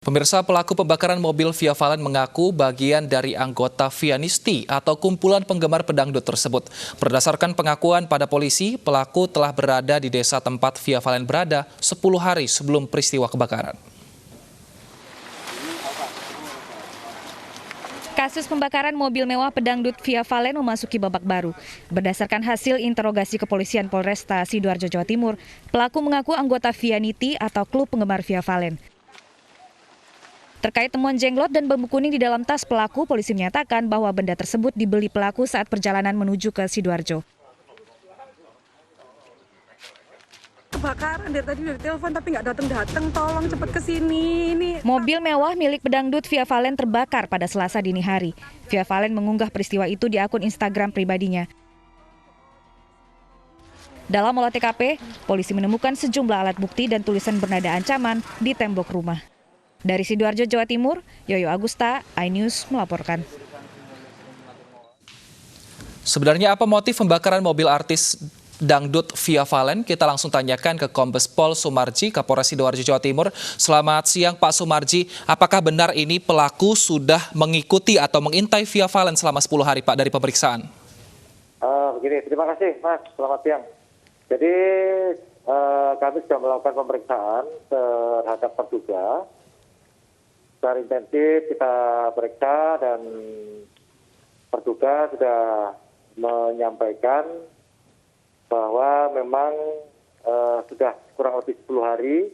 Pemirsa, pelaku pembakaran mobil Via Valen mengaku bagian dari anggota Vianisti atau kumpulan penggemar pedangdut tersebut. Berdasarkan pengakuan pada polisi, pelaku telah berada di desa tempat Via Valen berada 10 hari sebelum peristiwa kebakaran. Kasus pembakaran mobil mewah pedangdut Via Valen memasuki babak baru. Berdasarkan hasil interogasi kepolisian Polresta Sidoarjo, Jawa Timur, pelaku mengaku anggota Vianiti atau klub penggemar Via Valen. Terkait temuan jenglot dan bambu kuning di dalam tas pelaku, polisi menyatakan bahwa benda tersebut dibeli pelaku saat perjalanan menuju ke Sidoarjo. Kebakaran dari tadi udah telepon tapi nggak datang, tolong cepet ke sini. Mobil mewah milik pedangdut Via Valen terbakar pada Selasa dini hari. Via Valen mengunggah peristiwa itu di akun Instagram pribadinya. Dalam olah TKP, polisi menemukan sejumlah alat bukti dan tulisan bernada ancaman di tembok rumah. Dari Sidoarjo, Jawa Timur, Yoyo Agusta, iNews melaporkan. Sebenarnya apa motif pembakaran mobil artis dangdut Via Valen? Kita langsung tanyakan ke Kombes Pol Sumarji, Kapolres Sidoarjo, Jawa Timur. Selamat siang Pak Sumarji, apakah benar ini pelaku sudah mengikuti atau mengintai Via Valen selama 10 hari Pak dari pemeriksaan? Begini, terima kasih Mas, selamat siang. Jadi kami sudah melakukan pemeriksaan terhadap terduga. Secara intensif kita periksa dan terduga sudah menyampaikan bahwa memang sudah kurang lebih 10 hari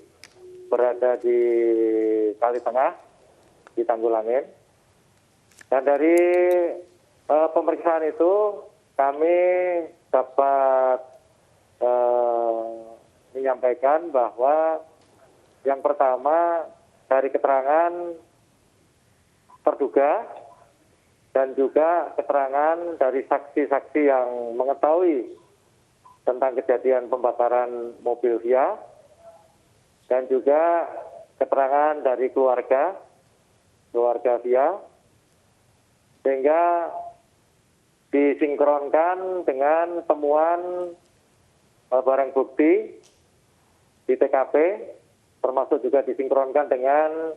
berada di Kali Tengah, di Tanggulangin. Dan dari pemeriksaan itu kami dapat menyampaikan bahwa yang pertama dari keterangan terduga dan juga keterangan dari saksi-saksi yang mengetahui tentang kejadian pembakaran mobil Via dan juga keterangan dari keluarga Via, sehingga disinkronkan dengan temuan barang bukti di TKP, termasuk juga disinkronkan dengan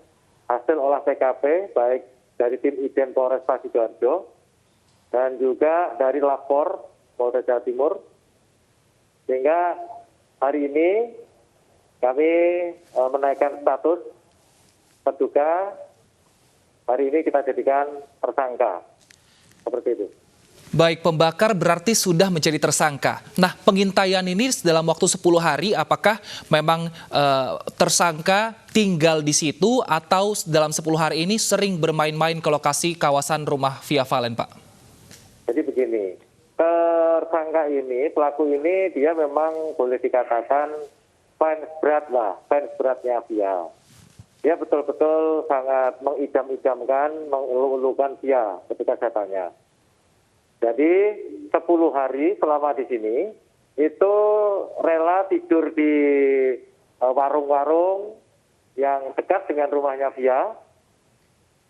hasil olah TKP, baik dari tim Iden Polresta Sidoarjo dan juga dari lapor Polda Jawa Timur. Sehingga hari ini kami menaikkan status terduga, hari ini kita jadikan tersangka, seperti itu. Baik, pembakar berarti sudah menjadi tersangka. Nah, pengintaian ini dalam waktu 10 hari, apakah memang tersangka tinggal di situ atau dalam 10 hari ini sering bermain-main ke lokasi kawasan rumah Via Valen, Pak? Jadi begini, tersangka ini, pelaku ini dia memang boleh dikatakan fans beratnya Via. Dia betul-betul sangat mengidam-idamkan, mengelu-elukan Via ketika saya tanya. Jadi 10 hari selama di sini itu rela tidur di warung-warung yang dekat dengan rumahnya Via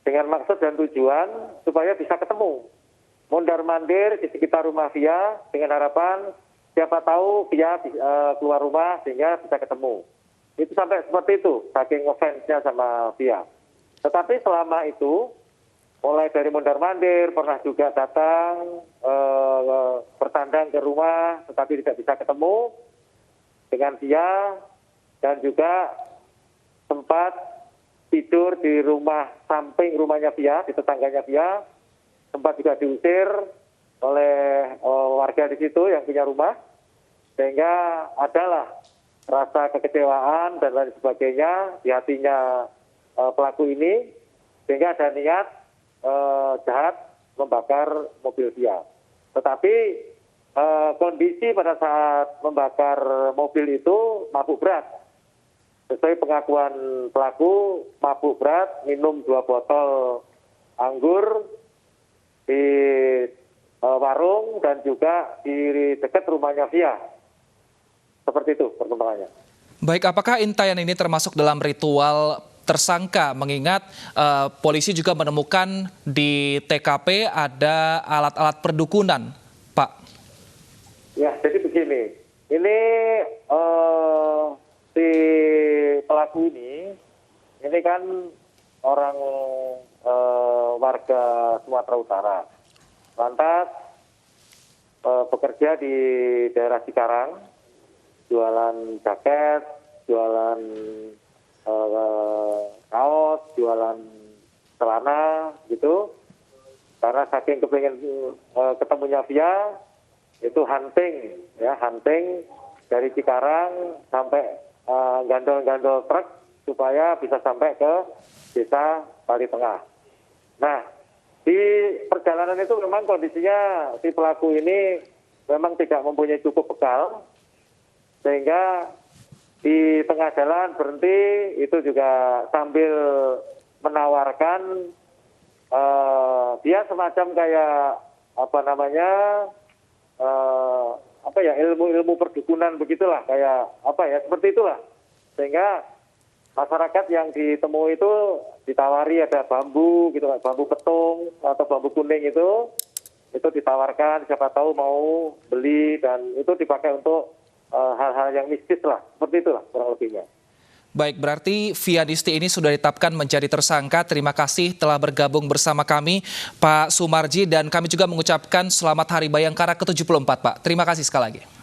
dengan maksud dan tujuan supaya bisa ketemu. Mondar-mandir di sekitar rumah Via dengan harapan siapa tahu Via keluar rumah sehingga bisa ketemu. Itu sampai seperti itu, saking ngefans-nya sama Via. Tetapi selama itu mulai dari mondar-mandir, pernah juga datang bertandang ke rumah, tetapi tidak bisa ketemu dengan Via, dan juga sempat tidur di rumah samping rumahnya Via, di tetangganya Via, sempat juga diusir oleh warga di situ yang punya rumah, sehingga adalah rasa kekecewaan dan lain sebagainya di hatinya pelaku ini, sehingga ada niat jahat membakar mobil Via. Tetapi kondisi pada saat membakar mobil itu mabuk berat. Sesuai pengakuan pelaku, mabuk berat, minum 2 botol anggur di warung dan juga di dekat rumahnya Via. Seperti itu perkembangannya. Baik, apakah intaian ini termasuk dalam ritual tersangka, mengingat polisi juga menemukan di TKP ada alat-alat perdukunan, Pak? Ya, jadi begini, ini si pelaku ini kan orang warga Sumatera Utara. Lantas bekerja di daerah Cikarang, jualan jaket, jualan kaos, jualan celana gitu. Karena saking kepengen ketemunya Via, itu hunting dari Cikarang sampai gandol-gandol truk supaya bisa sampai ke desa Bali Tengah. Nah, di perjalanan itu memang kondisinya si pelaku ini memang tidak mempunyai cukup bekal, sehingga di tengah jalan berhenti itu juga sambil menawarkan dia semacam kayak ilmu perdukunan begitulah, kayak seperti itulah, sehingga masyarakat yang ditemui itu ditawari ada bambu gitu, bambu petung atau bambu kuning itu ditawarkan, siapa tahu mau beli, dan itu dipakai untuk hal-hal yang mistis lah, seperti itulah kurang lebihnya. Baik, berarti Vianisti ini sudah ditetapkan menjadi tersangka. Terima kasih telah bergabung bersama kami, Pak Sumarji, dan kami juga mengucapkan selamat Hari Bayangkara ke-74, Pak. Terima kasih sekali lagi.